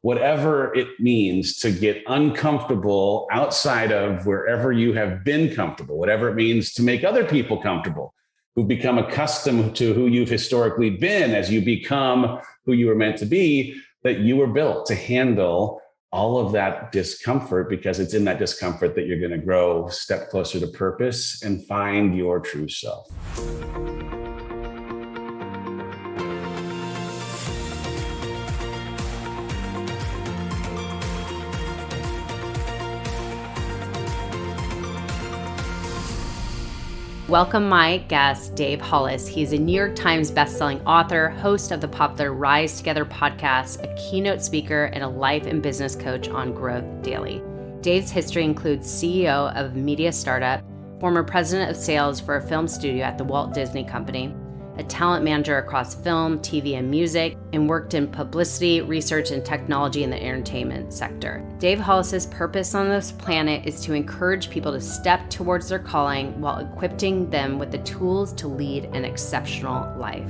whatever it means to get uncomfortable outside of wherever you have been comfortable, whatever it means to make other people comfortable, who become accustomed to who you've historically been as you become who you were meant to be, that you were built to handle all of that discomfort, because it's in that discomfort that you're going to grow, step closer to purpose, and find your true self. Welcome my guest, Dave Hollis. He's a New York Times bestselling author, host of the popular Rise Together podcast, a keynote speaker, and a life and business coach on Growth Daily. Dave's history includes CEO of a media startup, former president of sales for a film studio at the Walt Disney Company, a talent manager across film, TV, and music, and worked in publicity, research, and technology in the entertainment sector. Dave Hollis's purpose on this planet is to encourage people to step towards their calling while equipping them with the tools to lead an exceptional life.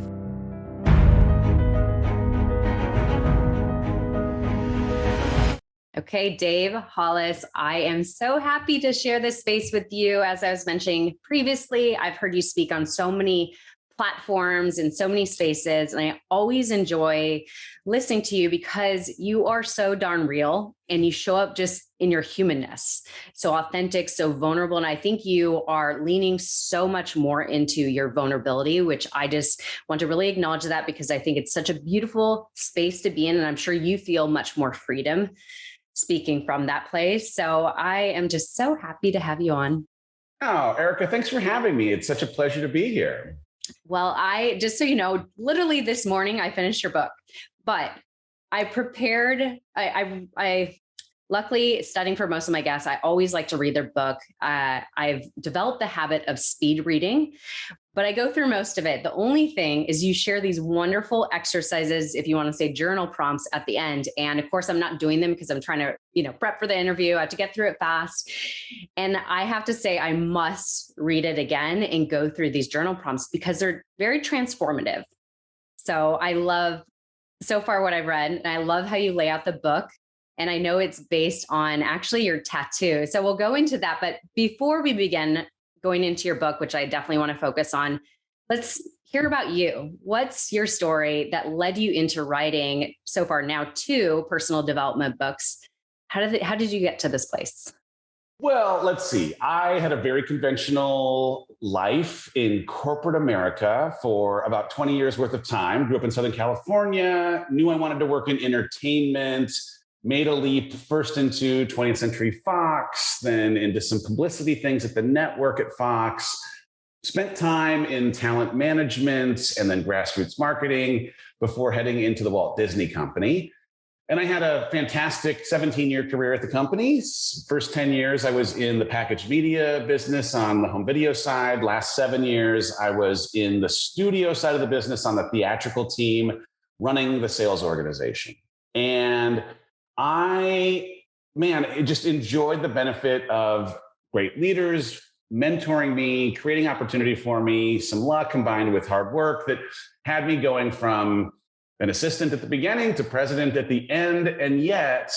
Okay, Dave Hollis, I am so happy to share this space with you. As I was mentioning previously, I've heard you speak on so many platforms and so many spaces. And I always enjoy listening to you because you are so darn real and you show up just in your humanness, so authentic, so vulnerable. And I think you are leaning so much more into your vulnerability, which I just want to really acknowledge that because I think it's such a beautiful space to be in. And I'm sure you feel much more freedom speaking from that place. So I am just so happy to have you on. Oh, Erica, thanks for having me. It's such a pleasure to be here. Well, just so you know, literally this morning I finished your book, but I prepared, I luckily studying for most of my guests, I always like to read their book. I've developed the habit of speed reading, but I go through most of it. The only thing is you share these wonderful exercises, if you want to say journal prompts at the end. And of course, I'm not doing them because I'm trying to, prep for the interview. I have to get through it fast. And I have to say, I must read it again and go through these journal prompts because they're very transformative. So I love so far what I've read. And I love how you lay out the book. And I know it's based on actually your tattoo. So we'll go into that. But before we begin going into your book, which I definitely want to focus on, let's hear about you. What's your story that led you into writing so far now 2 personal development books? How did you get to this place? Well, let's see. I had a very conventional life in corporate America for about 20 years worth of time. Grew up in Southern California, knew I wanted to work in entertainment, made a leap first into 20th Century Fox, then into some publicity things at the network at Fox, spent time in talent management and then grassroots marketing before heading into the Walt Disney Company. And I had a fantastic 17-year career at the company. First 10 years, I was in the packaged media business on the home video side. Last 7 years, I was in the studio side of the business on the theatrical team, running the sales organization. And I just enjoyed the benefit of great leaders mentoring me, creating opportunity for me, some luck combined with hard work that had me going from an assistant at the beginning to president at the end. And yet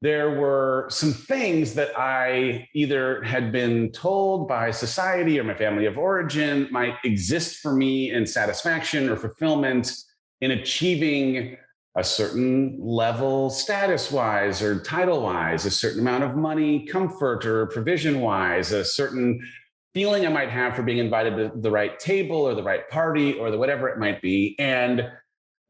there were some things that I either had been told by society or my family of origin might exist for me in satisfaction or fulfillment in achieving a certain level status-wise or title-wise, a certain amount of money, comfort or provision-wise, a certain feeling I might have for being invited to the right table or the right party or whatever it might be. And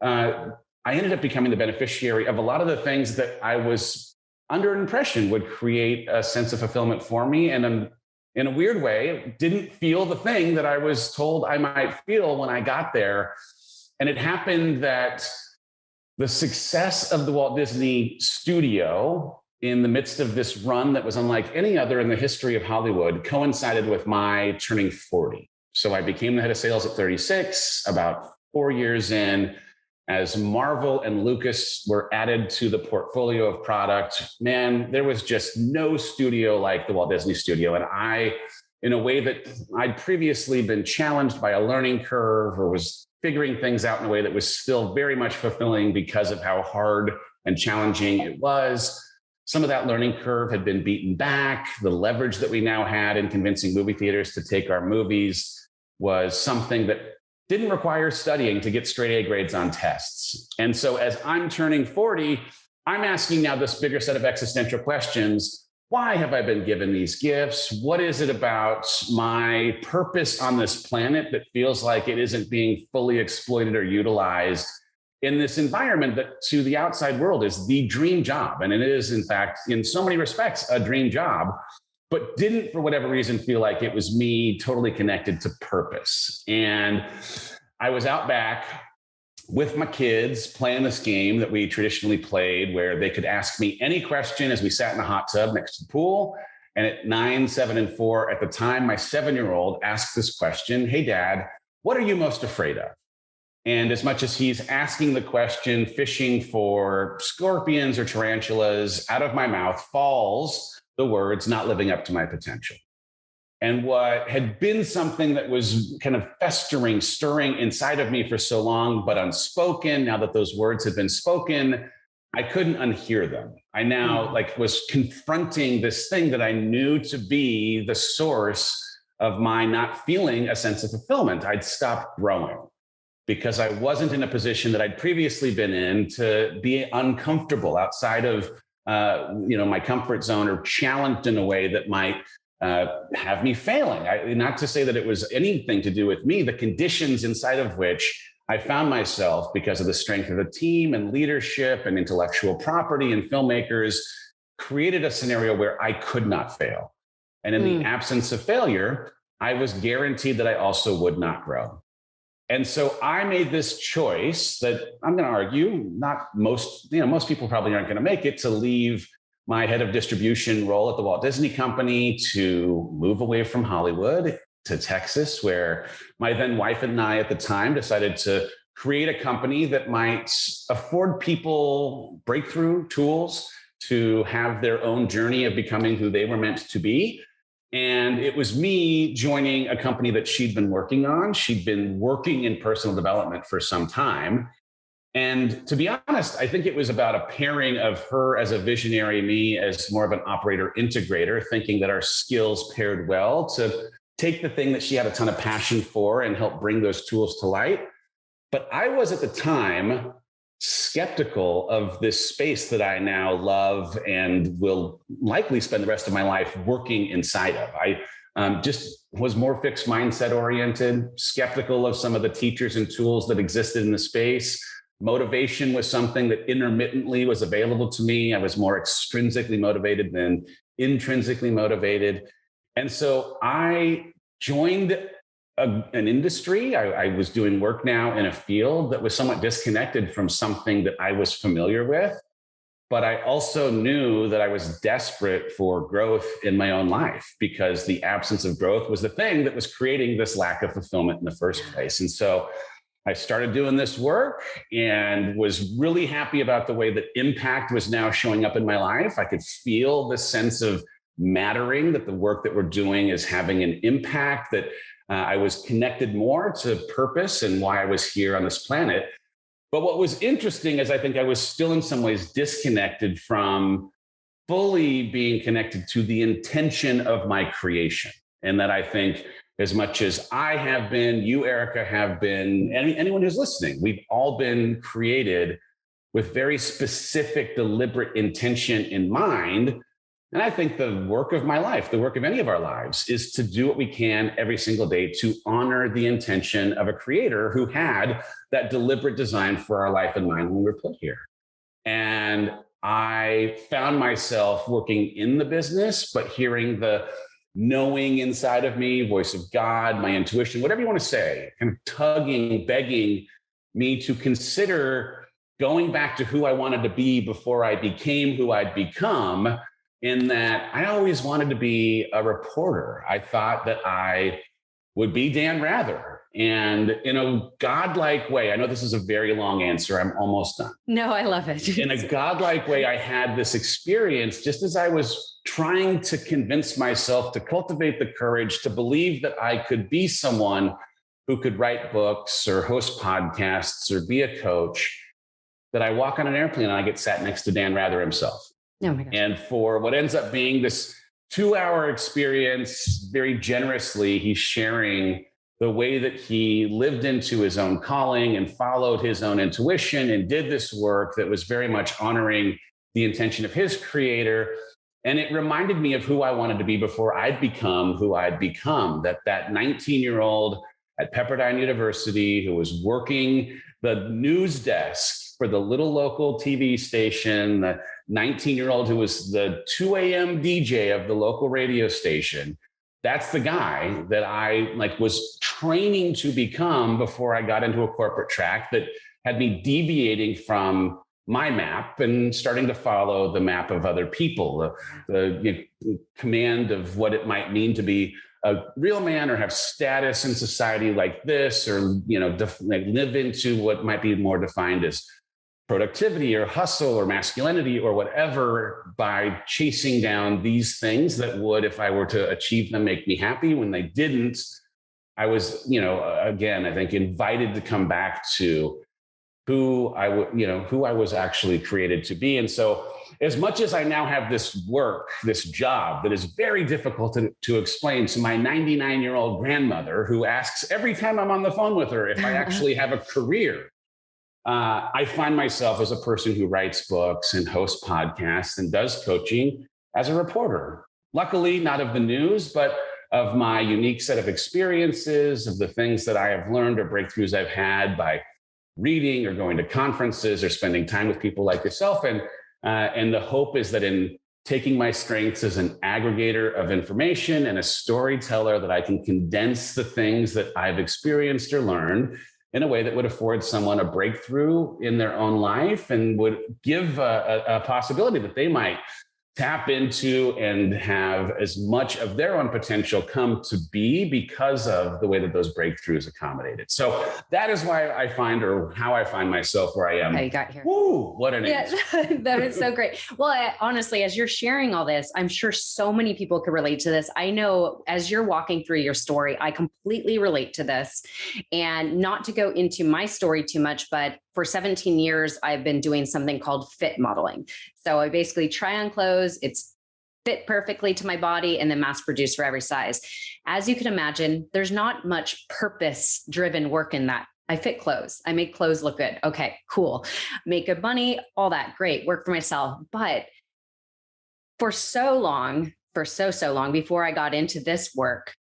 I ended up becoming the beneficiary of a lot of the things that I was under an impression would create a sense of fulfillment for me. And in a weird way, didn't feel the thing that I was told I might feel when I got there. And it happened that the success of the Walt Disney Studio in the midst of this run that was unlike any other in the history of Hollywood coincided with my turning 40. So I became the head of sales at 36, about 4 years in. As Marvel and Lucas were added to the portfolio of product, man, there was just no studio like the Walt Disney Studio. And I, in a way that I'd previously been challenged by a learning curve or was figuring things out in a way that was still very much fulfilling because of how hard and challenging it was. Some of that learning curve had been beaten back. The leverage that we now had in convincing movie theaters to take our movies was something that didn't require studying to get straight A grades on tests. And so as I'm turning 40, I'm asking now this bigger set of existential questions. Why have I been given these gifts? What is it about my purpose on this planet that feels like it isn't being fully exploited or utilized in this environment that to the outside world is the dream job? And it is, in fact, in so many respects, a dream job, but didn't, for whatever reason, feel like it was me totally connected to purpose. And I was out back with my kids playing this game that we traditionally played where they could ask me any question as we sat in the hot tub next to the pool. And at 9, 7, and 4 at the time, my 7-year-old asked this question, "Hey, Dad, what are you most afraid of?" And as much as he's asking the question, fishing for scorpions or tarantulas, out of my mouth falls the words, "not living up to my potential." And what had been something that was kind of festering, stirring inside of me for so long, but unspoken, now that those words had been spoken, I couldn't unhear them. I now was confronting this thing that I knew to be the source of my not feeling a sense of fulfillment. I'd stopped growing because I wasn't in a position that I'd previously been in to be uncomfortable outside of my comfort zone or challenged in a way that might have me failing. Not to say that it was anything to do with me, the conditions inside of which I found myself because of the strength of the team and leadership and intellectual property and filmmakers created a scenario where I could not fail. And in the absence of failure, I was guaranteed that I also would not grow. And so I made this choice that I'm going to argue most people probably aren't going to make it, to leave my head of distribution role at the Walt Disney Company, to move away from Hollywood to Texas, where my then wife and I at the time decided to create a company that might afford people breakthrough tools to have their own journey of becoming who they were meant to be. And it was me joining a company that she'd been working on. She'd been working in personal development for some time. And to be honest, I think it was about a pairing of her as a visionary, me as more of an operator integrator, thinking that our skills paired well to take the thing that she had a ton of passion for and help bring those tools to light. But I was at the time skeptical of this space that I now love and will likely spend the rest of my life working inside of. I just was more fixed mindset oriented, skeptical of some of the teachers and tools that existed in the space. Motivation was something that intermittently was available to me. I was more extrinsically motivated than intrinsically motivated. And so I joined an industry. I was doing work now in a field that was somewhat disconnected from something that I was familiar with. But I also knew that I was desperate for growth in my own life, because the absence of growth was the thing that was creating this lack of fulfillment in the first place. And so I started doing this work and was really happy about the way that impact was now showing up in my life. I could feel the sense of mattering, that the work that we're doing is having an impact, that I was connected more to purpose and why I was here on this planet. But what was interesting is I think I was still in some ways disconnected from fully being connected to the intention of my creation. And that I think as much as I have been, you, Erica, have been, anyone who's listening, we've all been created with very specific, deliberate intention in mind. And I think the work of my life, the work of any of our lives, is to do what we can every single day to honor the intention of a creator who had that deliberate design for our life in mind when we were put here. And I found myself working in the business, but hearing the knowing inside of me, voice of God, my intuition, whatever you want to say, kind of tugging, begging me to consider going back to who I wanted to be before I became who I'd become. In that I always wanted to be a reporter. I thought that I would be Dan Rather. And in a godlike way, I know this is a very long answer, I'm almost done. No, I love it. In a godlike way, I had this experience just as I was trying to convince myself to cultivate the courage to believe that I could be someone who could write books or host podcasts or be a coach, that I walk on an airplane and I get sat next to Dan Rather himself. Oh my gosh. And for what ends up being this 2-hour experience, very generously, he's sharing the way that he lived into his own calling and followed his own intuition and did this work that was very much honoring the intention of his creator. And it reminded me of who I wanted to be before I'd become who I'd become, that 19-year-old at Pepperdine University who was working the news desk for the little local TV station, the 19-year-old who was the 2 a.m. DJ of the local radio station. That's the guy that I was training to become before I got into a corporate track that had me deviating from my map and starting to follow the map of other people, the command of what it might mean to be a real man or have status in society like this, or live into what might be more defined as productivity or hustle or masculinity or whatever, by chasing down these things that would, if I were to achieve them, make me happy. When they didn't, I was, again, I think invited to come back to who I was actually created to be. And so as much as I now have this work, this job that is very difficult to explain to my 99-year-old grandmother, who asks every time I'm on the phone with her if I actually have a career, I find myself as a person who writes books and hosts podcasts and does coaching as a reporter. Luckily, not of the news, but of my unique set of experiences, of the things that I have learned or breakthroughs I've had by reading or going to conferences or spending time with people like yourself. And the hope is that in taking my strengths as an aggregator of information and a storyteller, that I can condense the things that I've experienced or learned in a way that would afford someone a breakthrough in their own life and would give a possibility that they might tap into and have as much of their own potential come to be because of the way that those breakthroughs accommodated. So that is why I find, or how I find myself where I am. How you got here. Woo, what an age. That is so great. Well, honestly, as you're sharing all this, I'm sure so many people could relate to this. I know as you're walking through your story, I completely relate to this. And not to go into my story too much, but for 17 years, I've been doing something called fit modeling. So I basically try on clothes, it's fit perfectly to my body, and then mass produced for every size. As you can imagine, there's not much purpose-driven work in that. I fit clothes. I make clothes look good. Okay, cool. Make good money, all that. Great. Work for myself. But for so long before I got into this work,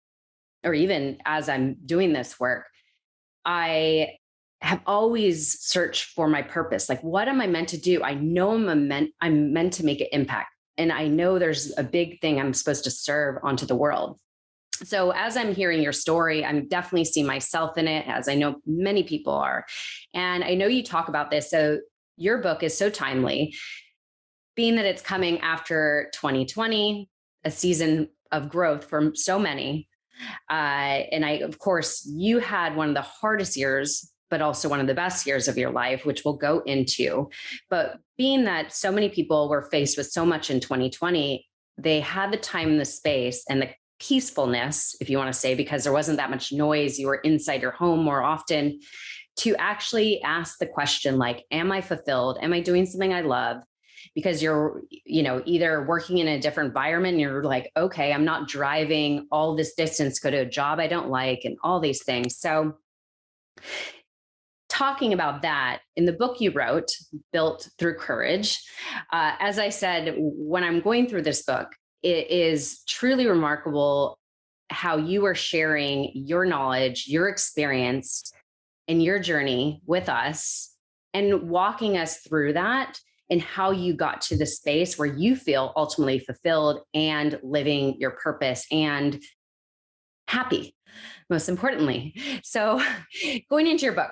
or even as I'm doing this work, I have always searched for my purpose. Like, what am I meant to do? I know I'm meant to make an impact. And I know there's a big thing I'm supposed to serve onto the world. So as I'm hearing your story, I'm definitely seeing myself in it, as I know many people are. And I know you talk about this. So your book is so timely, being that it's coming after 2020, a season of growth for so many. And of course, you had one of the hardest years, but also one of the best years of your life, which we'll go into. But being that so many people were faced with so much in 2020, they had the time and the space and the peacefulness, if you want to say, because there wasn't that much noise. You were inside your home more often, to actually ask the question, like, am I fulfilled? Am I doing something I love? Because you're, either working in a different environment and you're like, okay, I'm not driving all this distance to go to a job I don't like and all these things. So talking about that in the book you wrote, Built Through Courage, as I said, when I'm going through this book, it is truly remarkable how you are sharing your knowledge, your experience, and your journey with us, and walking us through that, and how you got to the space where you feel ultimately fulfilled and living your purpose and happy, most importantly. So going into your book,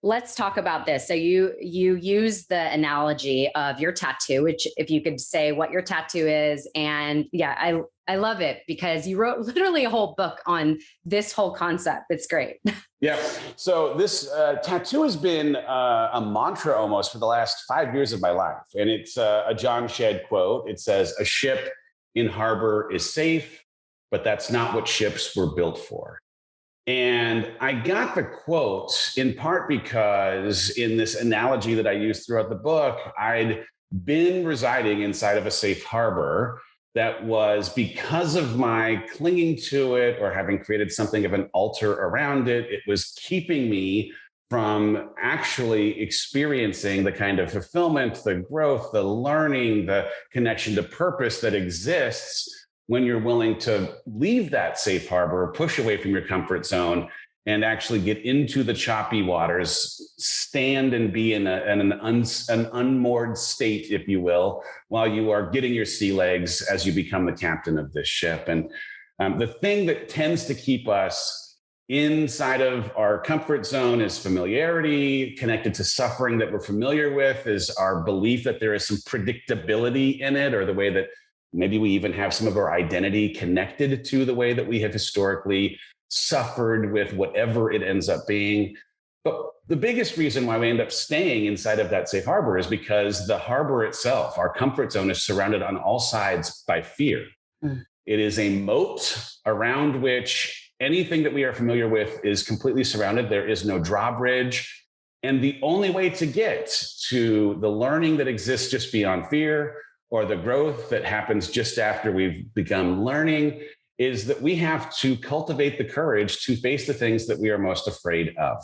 let's talk about this. So you use the analogy of your tattoo, which, if you could say what your tattoo is. And yeah, I love it, because you wrote literally a whole book on this whole concept. It's great. Yeah. So this tattoo has been a mantra almost for the last 5 years of my life. And it's a John Shedd quote. It says, "A ship in harbor is safe, but that's not what ships were built for." And I got the quote in part because in this analogy that I used throughout the book, I'd been residing inside of a safe harbor that was, because of my clinging to it or having created something of an altar around it, it was keeping me from actually experiencing the kind of fulfillment, the growth, the learning, the connection to purpose that exists when you're willing to leave that safe harbor, push away from your comfort zone, and actually get into the choppy waters, stand and be in an unmoored state, if you will, while you are getting your sea legs as you become the captain of this ship. And the thing that tends to keep us inside of our comfort zone is familiarity. Connected to suffering that we're familiar with is our belief that there is some predictability in it, or the way that maybe we even have some of our identity connected to the way that we have historically suffered with whatever it ends up being. But the biggest reason why we end up staying inside of that safe harbor is because the harbor itself, our comfort zone, is surrounded on all sides by fear. It is a moat around which anything that we are familiar with is completely surrounded. There is no drawbridge. And the only way to get to the learning that exists just beyond fear, or the growth that happens just after we've begun learning, is that we have to cultivate the courage to face the things that we are most afraid of.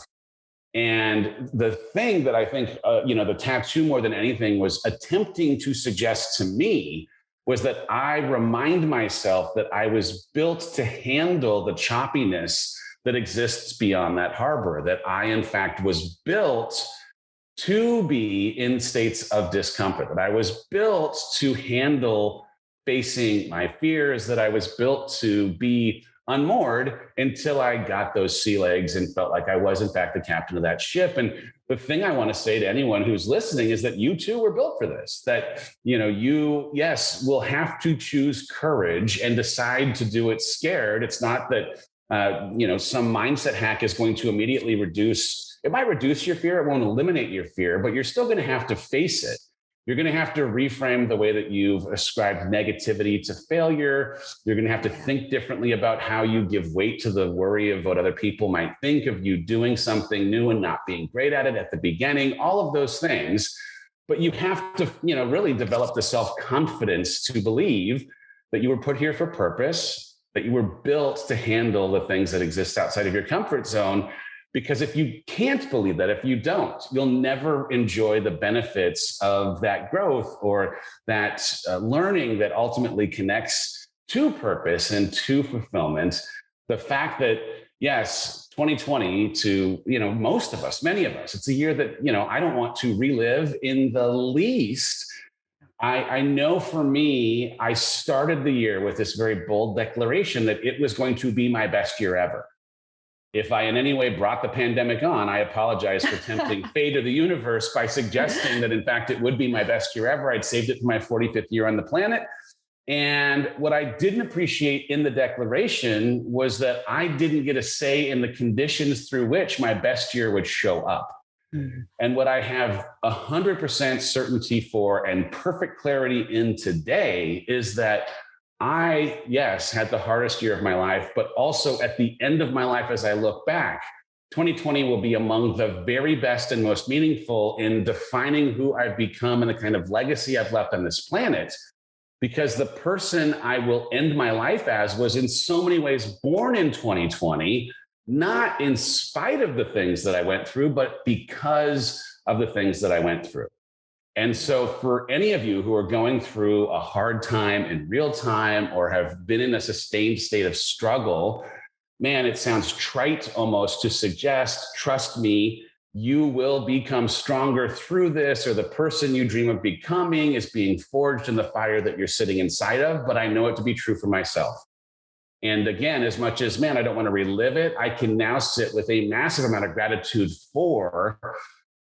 And the thing that I think, the tattoo more than anything was attempting to suggest to me was that I remind myself that I was built to handle the choppiness that exists beyond that harbor, that I, in fact, was built to be in states of discomfort, that I was built to handle facing my fears, that I was built to be unmoored until I got those sea legs and felt like I was, in fact, the captain of that ship. And the thing I want to say to anyone who's listening is that you too were built for this, that, you, yes, will have to choose courage and decide to do it scared. It's not that, some mindset hack is going to immediately it might reduce your fear. It won't eliminate your fear, but you're still going to have to face it. You're going to have to reframe the way that you've ascribed negativity to failure. You're going to have to think differently about how you give weight to the worry of what other people might think of you doing something new and not being great at it at the beginning, all of those things. But you have to, really develop the self-confidence to believe that you were put here for purpose, that you were built to handle the things that exist outside of your comfort zone. Because if you can't believe that, if you don't, you'll never enjoy the benefits of that growth or that learning that ultimately connects to purpose and to fulfillment. The fact that, yes, 2020 to, most of us, many of us, it's a year that, I don't want to relive in the least. I know for me, I started the year with this very bold declaration that it was going to be my best year ever. If I in any way brought the pandemic on, I apologize for tempting fate or the universe by suggesting that, in fact, it would be my best year ever. I'd saved it for my 45th year on the planet. And what I didn't appreciate in the declaration was that I didn't get a say in the conditions through which my best year would show up. Mm-hmm. And what I have 100% certainty for and perfect clarity in today is that I, yes, had the hardest year of my life, but also at the end of my life, as I look back, 2020 will be among the very best and most meaningful in defining who I've become and the kind of legacy I've left on this planet. Because the person I will end my life as was in so many ways born in 2020, not in spite of the things that I went through, but because of the things that I went through. And so for any of you who are going through a hard time in real time or have been in a sustained state of struggle, man, it sounds trite almost to suggest, trust me, you will become stronger through this, or the person you dream of becoming is being forged in the fire that you're sitting inside of. But I know it to be true for myself. And again, as much as, man, I don't want to relive it, I can now sit with a massive amount of gratitude for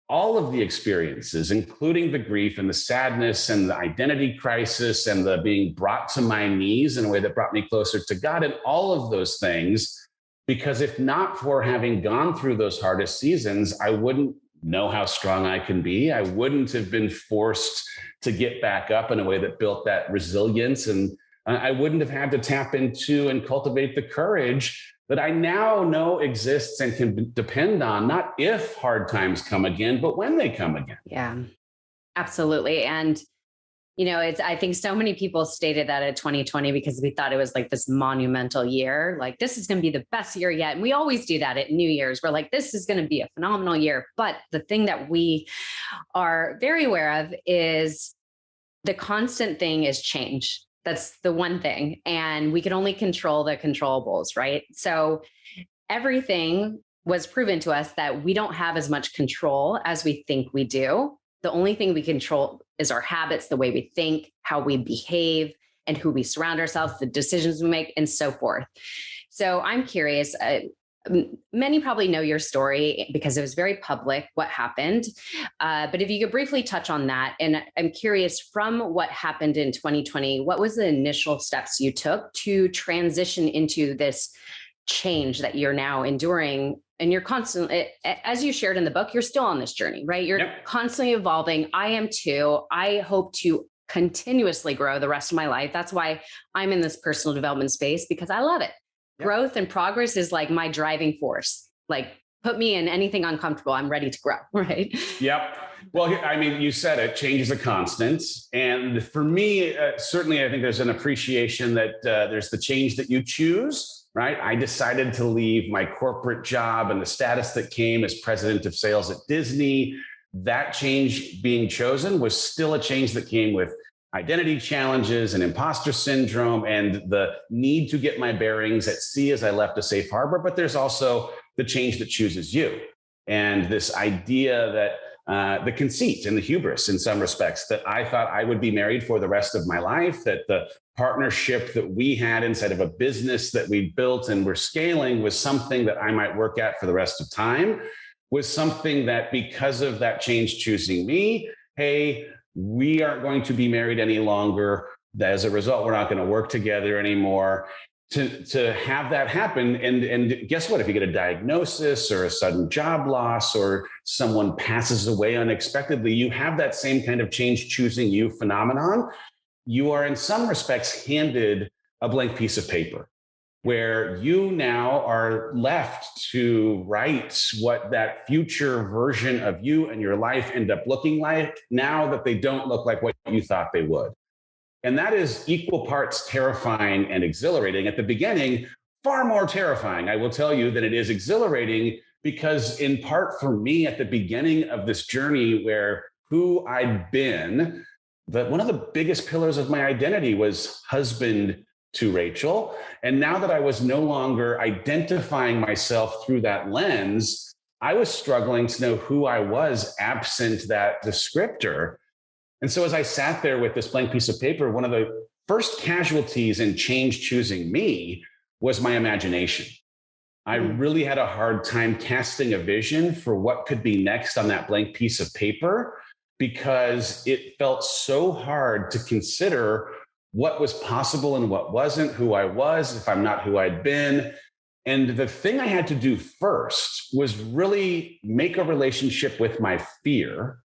all of the experiences, including the grief and the sadness and the identity crisis and the being brought to my knees in a way that brought me closer to God, and all of those things. Because if not for having gone through those hardest seasons, I wouldn't know how strong I can be. I wouldn't have been forced to get back up in a way that built that resilience. And I wouldn't have had to tap into and cultivate the courage that I now know exists and can depend on, not if hard times come again, but when they come again. Yeah, absolutely. And I think so many people stated that at 2020 because we thought it was like this monumental year. Like, this is going to be the best year yet. And we always do that at New Year's. We're like, this is going to be a phenomenal year. But the thing that we are very aware of is the constant thing is change. That's the one thing. And we can only control the controllables, right? So everything was proven to us that we don't have as much control as we think we do. The only thing we control is our habits, the way we think, how we behave, and who we surround ourselves, the decisions we make, and so forth. So I'm curious, many probably know your story because it was very public, what happened. But if you could briefly touch on that, and I'm curious, from what happened in 2020, what was the initial steps you took to transition into this change that you're now enduring? And you're constantly, as you shared in the book, you're still on this journey, right? You're constantly evolving. I am too. I hope to continuously grow the rest of my life. That's why I'm in this personal development space, because I love it. Growth and progress is like my driving force. Like, put me in anything uncomfortable, I'm ready to grow, right? Yep. Well, I mean, you said it, change is a constant. And for me, certainly, I think there's an appreciation that there's the change that you choose. Right. I decided to leave my corporate job and the status that came as president of sales at Disney. That change being chosen was still a change that came with identity challenges and imposter syndrome and the need to get my bearings at sea as I left a safe harbor. But there's also the change that chooses you. And this idea that the conceit and the hubris in some respects, that I thought I would be married for the rest of my life, that the partnership that we had inside of a business that we built and were scaling was something that I might work at for the rest of time, was something that, because of that change choosing me, hey, we aren't going to be married any longer. As a result, we're not going to work together anymore. To have that happen. And guess what? If you get a diagnosis or a sudden job loss or someone passes away unexpectedly, you have that same kind of change choosing you phenomenon. You are in some respects handed a blank piece of paper where you now are left to write what that future version of you and your life end up looking like, now that they don't look like what you thought they would. And that is equal parts terrifying and exhilarating. At the beginning, far more terrifying, I will tell you, than it is exhilarating, because in part for me at the beginning of this journey, where who I'd been, that one of the biggest pillars of my identity was husband to Rachel. And now that I was no longer identifying myself through that lens, I was struggling to know who I was absent that descriptor. And so as I sat there with this blank piece of paper, one of the first casualties in change choosing me was my imagination. I really had a hard time casting a vision for what could be next on that blank piece of paper, because it felt so hard to consider what was possible and what wasn't, who I was, if I'm not who I'd been. And the thing I had to do first was really make a relationship with my fear,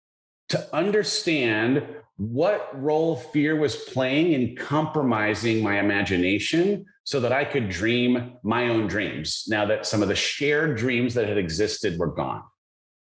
to understand what role fear was playing in compromising my imagination so that I could dream my own dreams, now that some of the shared dreams that had existed were gone.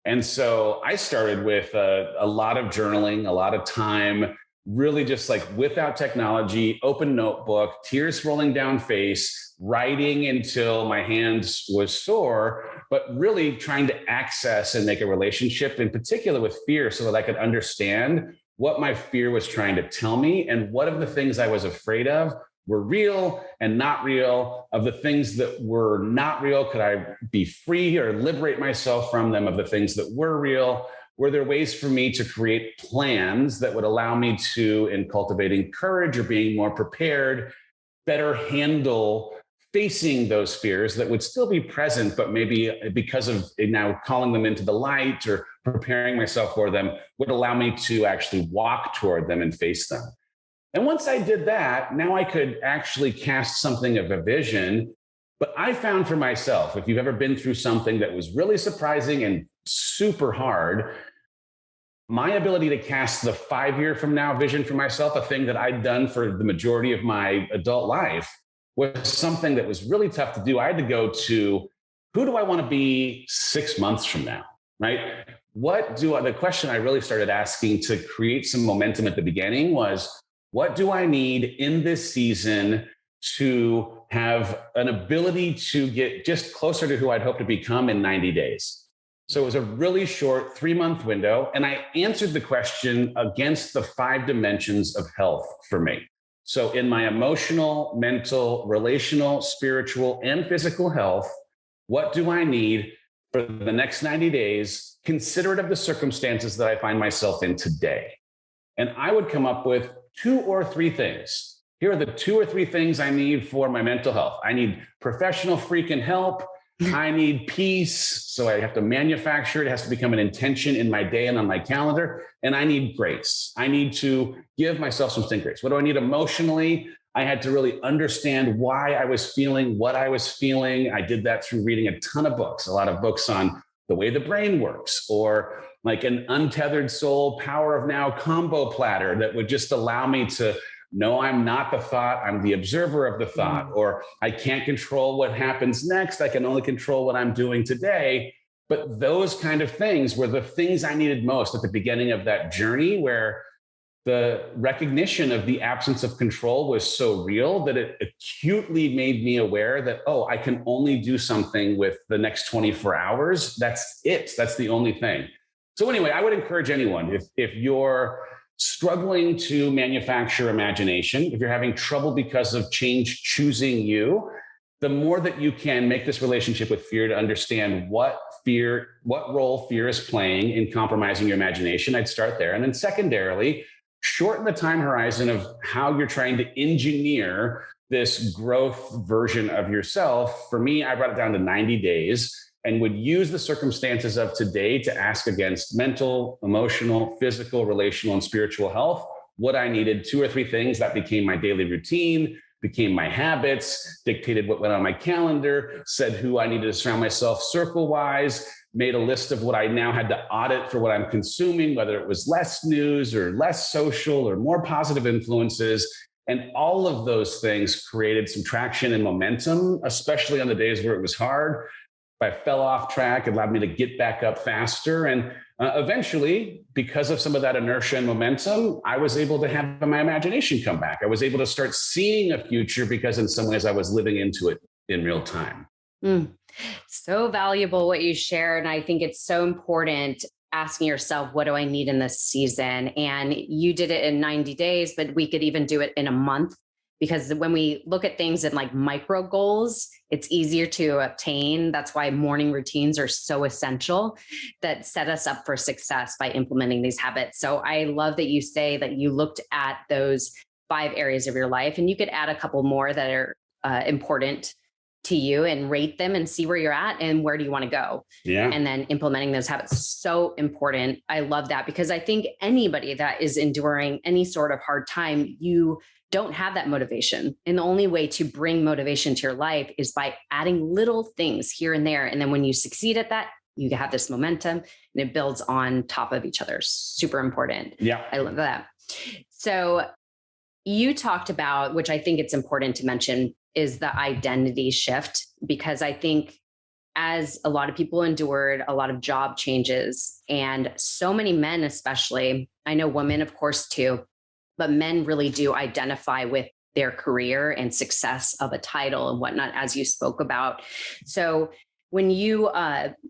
And so I started with a lot of journaling, a lot of time, really just like without technology, open notebook, tears rolling down face, writing until my hands was sore, but really trying to access and make a relationship, in particular with fear, so that I could understand what my fear was trying to tell me and what of the things I was afraid of were real and not real. Of the things that were not real, could I be free or liberate myself from them? Of the things that were real, were there ways for me to create plans that would allow me to, in cultivating courage or being more prepared, better handle facing those fears that would still be present, but maybe because of now calling them into the light or preparing myself for them, would allow me to actually walk toward them and face them. And once I did that, now I could actually cast something of a vision. But I found for myself, if you've ever been through something that was really surprising and super hard, my ability to cast the 5 year from now vision for myself, a thing that I'd done for the majority of my adult life, was something that was really tough to do. I had to go to, who do I want to be 6 months from now, right? The question I really started asking to create some momentum at the beginning was, what do I need in this season to have an ability to get just closer to who I'd hope to become in 90 days? So it was a really short 3-month window. And I answered the question against the 5 dimensions of health for me. So in my emotional, mental, relational, spiritual, and physical health, what do I need for the next 90 days, considerate of the circumstances that I find myself in today? And I would come up with 2 or 3 things. Here are the 2 or 3 things I need for my mental health. I need professional freaking help. I need peace. So I have to manufacture it. It has to become an intention in my day and on my calendar. And I need grace. I need to give myself some grace. What do I need emotionally? I had to really understand why I was feeling what I was feeling. I did that through reading a ton of books, a lot of books on the way the brain works, or like an Untethered Soul Power of Now combo platter that would just allow me to know I'm not the thought, I'm the observer of the thought, or I can't control what happens next. I can only control what I'm doing today. But those kind of things were the things I needed most at the beginning of that journey, where the recognition of the absence of control was so real that it acutely made me aware that, oh, I can only do something with the next 24 hours. That's it. That's the only thing. So anyway, I would encourage anyone, if you're struggling to manufacture imagination, if you're having trouble because of change choosing you, the more that you can make this relationship with fear to understand what role fear is playing in compromising your imagination, I'd start there. And then secondarily, shorten the time horizon of how you're trying to engineer this growth version of yourself. For me, I brought it down to 90 days and would use the circumstances of today to ask against mental, emotional, physical, relational, and spiritual health what I needed. 2 or 3 things that became my daily routine, became my habits, dictated what went on my calendar, said who I needed to surround myself circle-wise, made a list of what I now had to audit for what I'm consuming, whether it was less news or less social or more positive influences. And all of those things created some traction and momentum, especially on the days where it was hard. If I fell off track, it allowed me to get back up faster. And eventually, because of some of that inertia and momentum, I was able to have my imagination come back. I was able to start seeing a future because in some ways I was living into it in real time. So valuable what you shared. And I think it's so important asking yourself, what do I need in this season? And you did it in 90 days, but we could even do it in a month, because when we look at things in like micro goals, it's easier to obtain. That's why morning routines are so essential, that set us up for success by implementing these habits. So I love that you say that you looked at those 5 areas of your life, and you could add a couple more that are important to you and rate them and see where you're at and where do you want to go. Yeah. And then implementing those habits, so important. I love that, because I think anybody that is enduring any sort of hard time, you don't have that motivation. And the only way to bring motivation to your life is by adding little things here and there. And then when you succeed at that, you have this momentum and it builds on top of each other. Super important. Yeah. I love that. So you talked about, which I think it's important to mention, is the identity shift, because I think as a lot of people endured a lot of job changes, and so many men, especially, I know women, of course, too, but men really do identify with their career and success of a title and whatnot, as you spoke about. So when you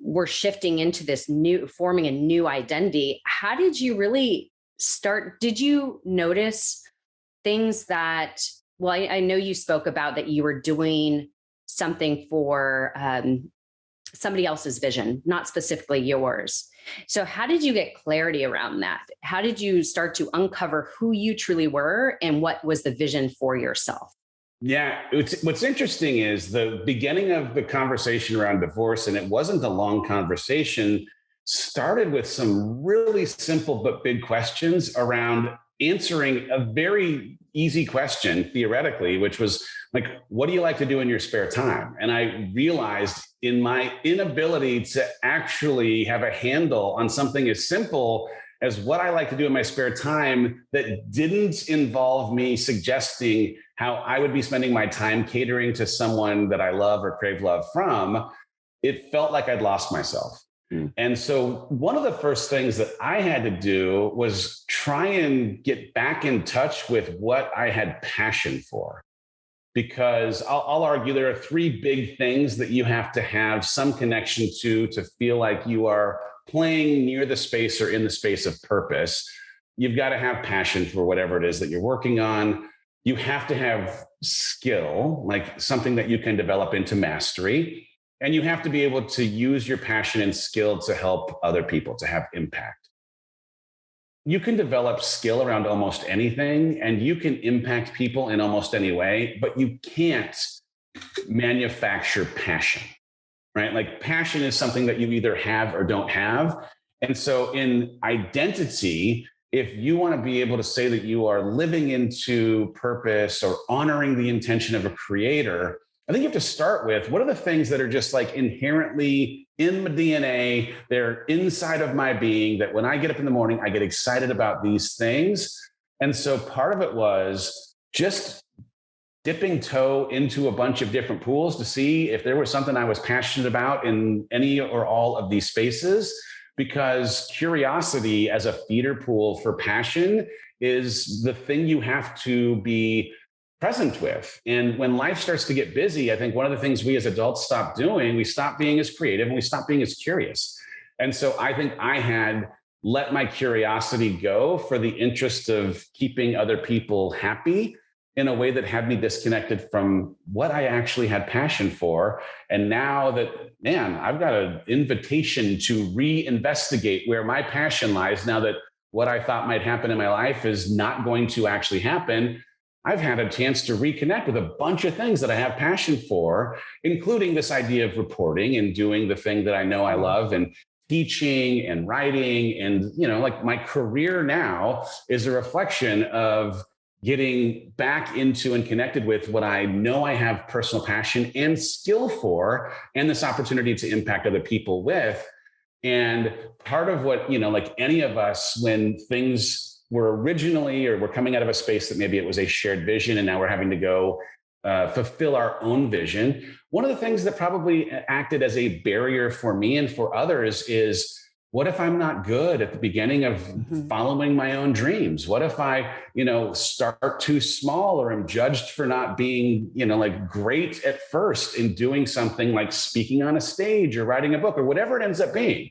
were shifting into this forming a new identity, how did you really start? Did you notice things that, well, I know you spoke about that you were doing something for somebody else's vision, not specifically yours. So how did you get clarity around that? How did you start to uncover who you truly were and what was the vision for yourself? Yeah, what's interesting is the beginning of the conversation around divorce, and it wasn't a long conversation, started with some really simple but big questions around answering a very easy question theoretically, which was like, what do you like to do in your spare time? And I realized in my inability to actually have a handle on something as simple as what I like to do in my spare time that didn't involve me suggesting how I would be spending my time catering to someone that I love or crave love from, it felt like I'd lost myself. And so one of the first things that I had to do was try and get back in touch with what I had passion for. Because I'll argue there are three big things that you have to have some connection to feel like you are playing near the space or in the space of purpose. You've got to have passion for whatever it is that you're working on. You have to have skill, like something that you can develop into mastery. And you have to be able to use your passion and skill to help other people, to have impact. You can develop skill around almost anything, and you can impact people in almost any way, but you can't manufacture passion, right? Like passion is something that you either have or don't have. And so in identity, if you want to be able to say that you are living into purpose or honoring the intention of a creator, I think you have to start with what are the things that are just like inherently in my DNA, they're inside of my being, that when I get up in the morning, I get excited about these things. And so part of it was just dipping toe into a bunch of different pools to see if there was something I was passionate about in any or all of these spaces, because curiosity as a feeder pool for passion is the thing you have to be present with. And when life starts to get busy, I think one of the things we as adults stop doing, we stop being as creative and we stop being as curious. And so I think I had let my curiosity go for the interest of keeping other people happy in a way that had me disconnected from what I actually had passion for. And now that, man, I've got an invitation to reinvestigate where my passion lies, now that what I thought might happen in my life is not going to actually happen, I've had a chance to reconnect with a bunch of things that I have passion for, including this idea of reporting and doing the thing that I know I love, and teaching and writing. And, like my career now is a reflection of getting back into and connected with what I know I have personal passion and skill for, and this opportunity to impact other people with. And part of what, like any of us, when things were originally, or we're coming out of a space that maybe it was a shared vision, and now we're having to go fulfill our own vision. One of the things that probably acted as a barrier for me and for others is, what if I'm not good at the beginning of following my own dreams? What if I, start too small, or am judged for not being, like great at first in doing something like speaking on a stage or writing a book or whatever it ends up being?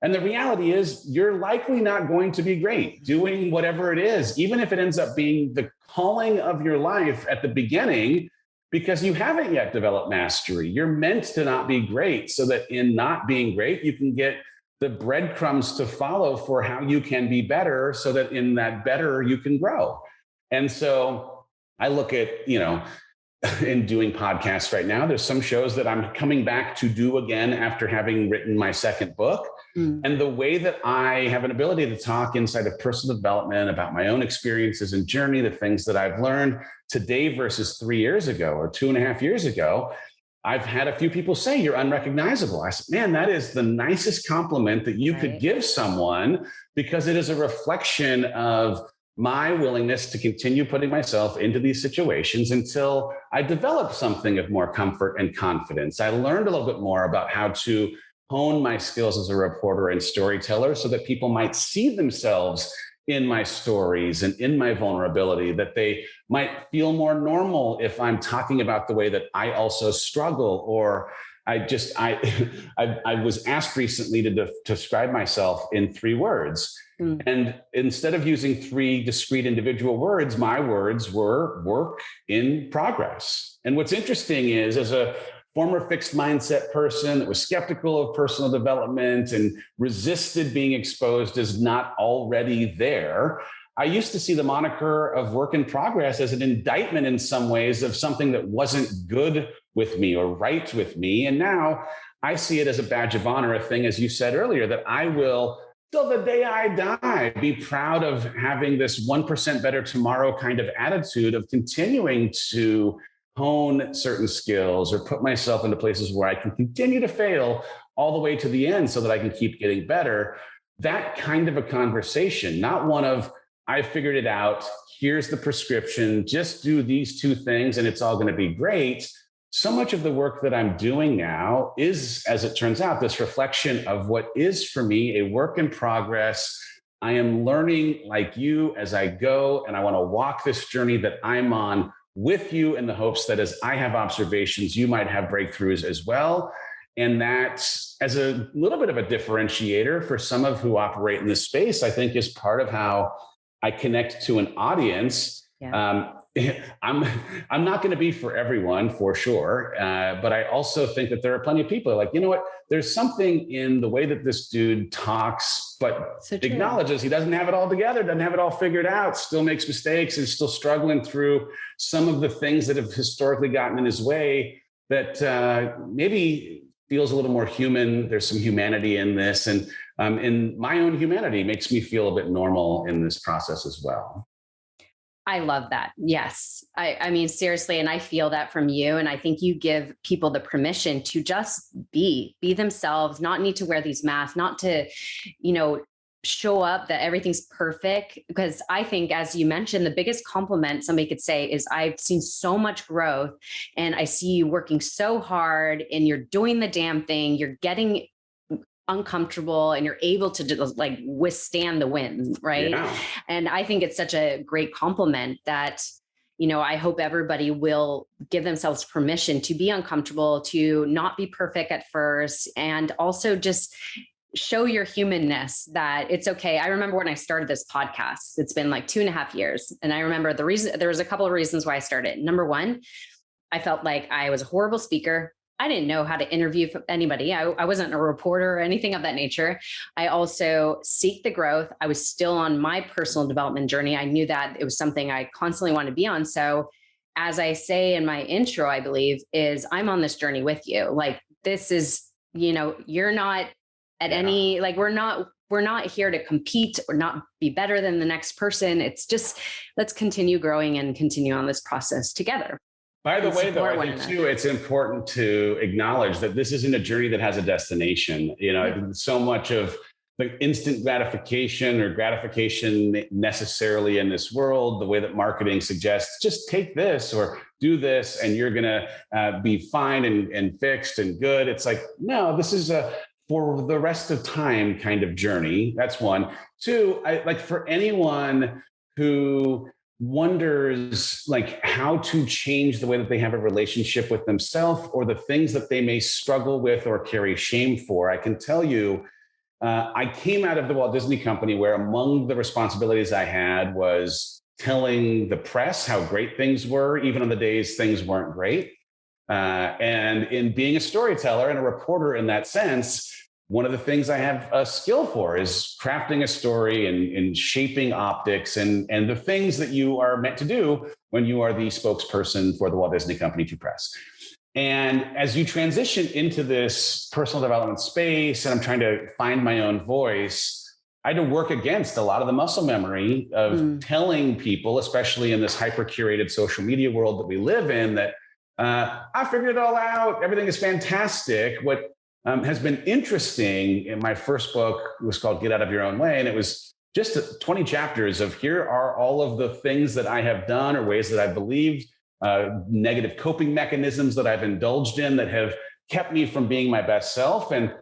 And the reality is, you're likely not going to be great doing whatever it is, even if it ends up being the calling of your life at the beginning, because you haven't yet developed mastery. You're meant to not be great, so that in not being great, you can get the breadcrumbs to follow for how you can be better, so that in that better, you can grow. And so I look at, in doing podcasts right now, there's some shows that I'm coming back to do again after having written my second book. And the way that I have an ability to talk inside of personal development about my own experiences and journey, the things that I've learned today versus 3 years ago or 2.5 years ago, I've had a few people say, you're unrecognizable. I said, man, that is the nicest compliment that you could give someone, because it is a reflection of my willingness to continue putting myself into these situations until I developed something of more comfort and confidence. I learned a little bit more about how to hone my skills as a reporter and storyteller, so that people might see themselves in my stories and in my vulnerability, that they might feel more normal if I'm talking about the way that I also struggle. Or I was asked recently to describe myself in 3 words. And instead of using 3 discrete individual words, my words were work in progress. And what's interesting is, as a former fixed mindset person that was skeptical of personal development and resisted being exposed as not already there, I used to see the moniker of work in progress as an indictment in some ways of something that wasn't good with me or right with me. And now I see it as a badge of honor, a thing, as you said earlier, that I will, till the day I die, be proud of having this 1% better tomorrow kind of attitude of continuing to hone certain skills or put myself into places where I can continue to fail all the way to the end, so that I can keep getting better. that kind of a conversation, not one of, I figured it out, here's the prescription, just do these two things and it's all going to be great. So much of the work that I'm doing now is, as it turns out, this reflection of what is for me a work in progress. I am learning like you as I go, and I want to walk this journey that I'm on with you in the hopes that as I have observations, you might have breakthroughs as well. And that, as a little bit of a differentiator for some of who operate in this space, I think is part of how I connect to an audience. Yeah. I'm not going to be for everyone, for sure. But I also think that there are plenty of people like, you know what, there's something in the way that this dude talks, but acknowledges he doesn't have it all together, doesn't have it all figured out, still makes mistakes, is still struggling through some of the things that have historically gotten in his way, that maybe feels a little more human. There's some humanity in this. And in my own humanity makes me feel a bit normal in this process as well. I love that. Yes. I mean, seriously. And I feel that from you. And I think you give people the permission to just be themselves, not need to wear these masks, not to, show up that everything's perfect. Because I think, as you mentioned, the biggest compliment somebody could say is, I've seen so much growth and I see you working so hard and you're doing the damn thing. You're getting uncomfortable and you're able to just like withstand the wind, right? Yeah. And I think it's such a great compliment that, I hope everybody will give themselves permission to be uncomfortable, to not be perfect at first, and also just show your humanness, that it's okay. I remember when I started this podcast, it's been like 2.5 years. And I remember there was a couple of reasons why I started. Number one, I felt like I was a horrible speaker. I didn't know how to interview anybody. I wasn't a reporter or anything of that nature. I also seek the growth. I was still on my personal development journey. I knew that it was something I constantly wanted to be on. So as I say in my intro, I believe is I'm on this journey with you. Like, this is, you're not at any, like, we're not here to compete or not be better than the next person. It's just, let's continue growing and continue on this process together. By the way, though, I think too, it's important to acknowledge that this isn't a journey that has a destination. So much of the instant gratification or gratification necessarily in this world, the way that marketing suggests, just take this or do this and you're going to be fine and fixed and good. It's like, no, this is a for the rest of time kind of journey. That's one. Two, like for anyone who wonders like how to change the way that they have a relationship with themselves or the things that they may struggle with or carry shame for, I can tell you, I came out of the Walt Disney Company where among the responsibilities I had was telling the press how great things were, even on the days things weren't great. And in being a storyteller and a reporter in that sense, one of the things I have a skill for is crafting a story and shaping optics and the things that you are meant to do when you are the spokesperson for the Walt Disney Company to press. And as you transition into this personal development space, and I'm trying to find my own voice, I had to work against a lot of the muscle memory of telling people, especially in this hyper-curated social media world that we live in, that I figured it all out. Everything is fantastic. What has been interesting in my first book was called Get Out of Your Own Way. And it was just 20 chapters of here are all of the things that I have done or ways that I believed, negative coping mechanisms that I've indulged in that have kept me from being my best self. And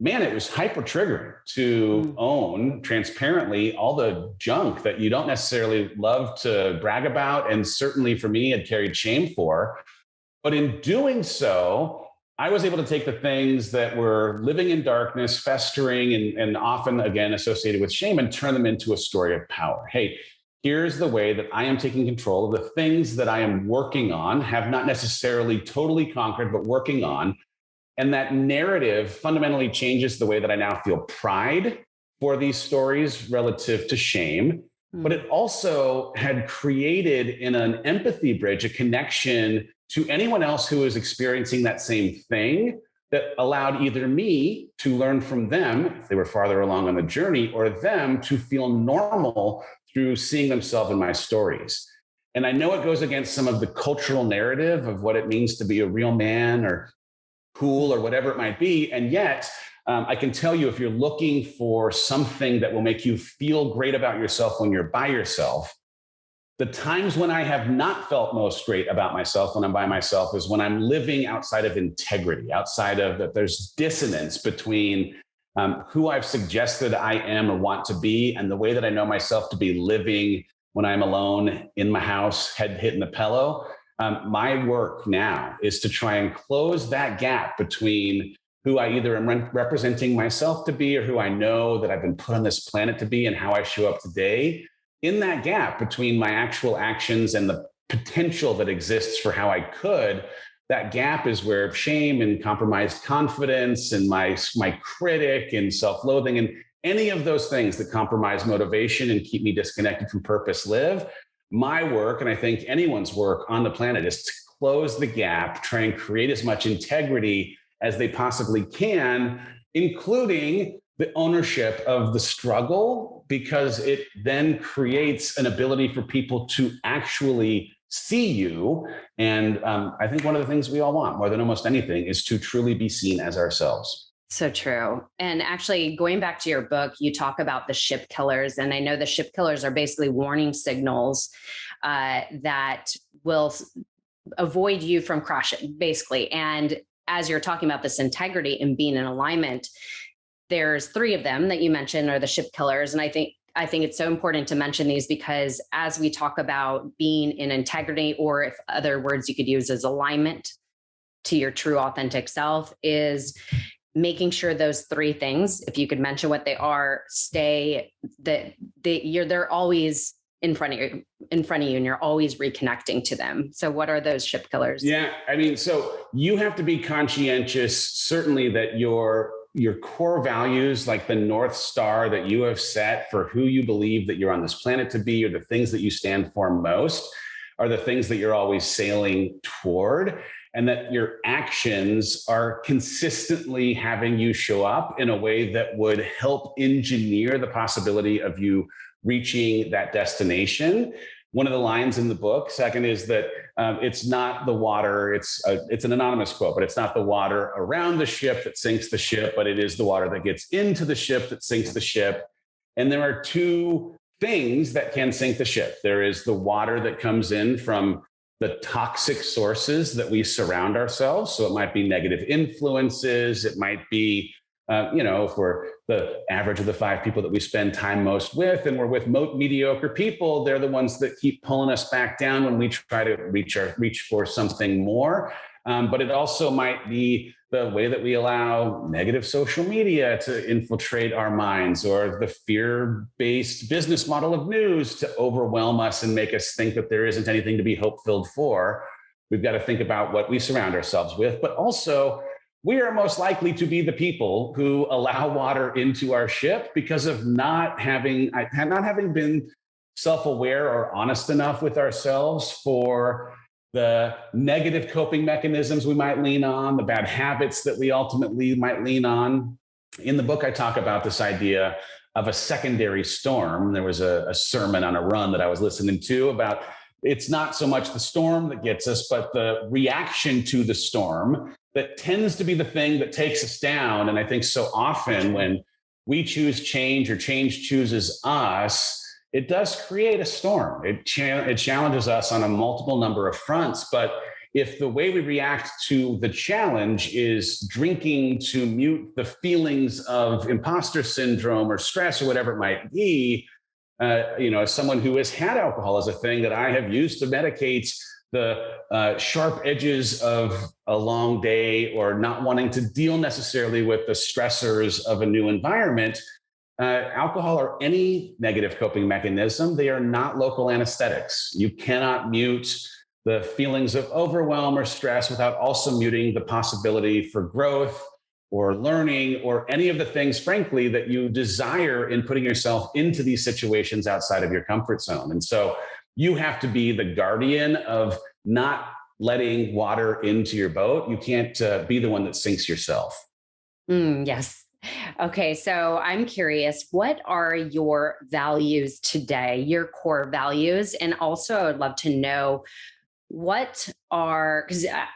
man, it was hyper triggering to own transparently all the junk that you don't necessarily love to brag about. And certainly for me, had carried shame for. But in doing so, I was able to take the things that were living in darkness, festering, and often, again, associated with shame, and turn them into a story of power. Hey, here's the way that I am taking control of the things that I am working on, have not necessarily totally conquered, but working on. And that narrative fundamentally changes the way that I now feel pride for these stories relative to shame. But it also had created in an empathy bridge, a connection to anyone else who is experiencing that same thing that allowed either me to learn from them if they were farther along on the journey, or them to feel normal through seeing themselves in my stories. And I know it goes against some of the cultural narrative of what it means to be a real man or cool or whatever it might be. And yet I can tell you, if you're looking for something that will make you feel great about yourself when you're by yourself, the times when I have not felt most great about myself when I'm by myself is when I'm living outside of integrity, outside of that there's dissonance between who I've suggested I am or want to be and the way that I know myself to be living when I'm alone in my house, head hitting the pillow. My work now is to try and close that gap between who I either am representing myself to be or who I know that I've been put on this planet to be and how I show up today. In that gap between my actual actions and the potential that exists for how I could, that gap is where shame and compromised confidence and my critic and self-loathing and any of those things that compromise motivation and keep me disconnected from purpose live. My work, and I think anyone's work on the planet, is to close the gap, try and create as much integrity as they possibly can, including the ownership of the struggle, because it then creates an ability for people to actually see you. And I think one of the things we all want more than almost anything is to truly be seen as ourselves. So true. And actually, going back to your book, you talk about the ship killers. And I know the ship killers are basically warning signals that will avoid you from crashing, basically. And as you're talking about this integrity and being in alignment, there's 3 of them that you mentioned are the ship killers. And I think it's so important to mention these because as we talk about being in integrity, or if other words you could use as alignment to your true authentic self, is making sure those 3 things, if you could mention what they are, they're always in front of you, and you're always reconnecting to them. So what are those ship killers? Yeah, I mean, so you have to be conscientious, certainly, that your core values, like the North Star that you have set for who you believe that you're on this planet to be, or the things that you stand for most, are the things that you're always sailing toward, and that your actions are consistently having you show up in a way that would help engineer the possibility of you reaching that destination. One of the lines in the book, second, is that it's not the water, it's an anonymous quote, but it's not the water around the ship that sinks the ship, but it is the water that gets into the ship that sinks the ship. And there are 2 things that can sink the ship. There is the water that comes in from the toxic sources that we surround ourselves. So it might be negative influences, it might be if we're the average of the 5 people that we spend time most with, and we're with mediocre people, they're the ones that keep pulling us back down when we try to reach for something more. But it also might be the way that we allow negative social media to infiltrate our minds, or the fear-based business model of news to overwhelm us and make us think that there isn't anything to be hope-filled for. We've got to think about what we surround ourselves with, but also we are most likely to be the people who allow water into our ship because of not having been self-aware or honest enough with ourselves for the negative coping mechanisms we might lean on, the bad habits that we ultimately might lean on. In the book, I talk about this idea of a secondary storm. There was a sermon on a run that I was listening to about it's not so much the storm that gets us, but the reaction to the storm that tends to be the thing that takes us down. And I think so often when we choose change or change chooses us, it does create a storm. It challenges us on a multiple number of fronts. But if the way we react to the challenge is drinking to mute the feelings of imposter syndrome or stress or whatever it might be, as someone who has had alcohol as a thing that I have used to medicate the sharp edges of a long day or not wanting to deal necessarily with the stressors of a new environment, alcohol or any negative coping mechanism, they are not local anesthetics. You cannot mute the feelings of overwhelm or stress without also muting the possibility for growth or learning or any of the things, frankly, that you desire in putting yourself into these situations outside of your comfort zone. And so you have to be the guardian of not letting water into your boat. You can't be the one that sinks yourself. Yes. Okay. So I'm curious, what are your values today, your core values? And also I would love to know because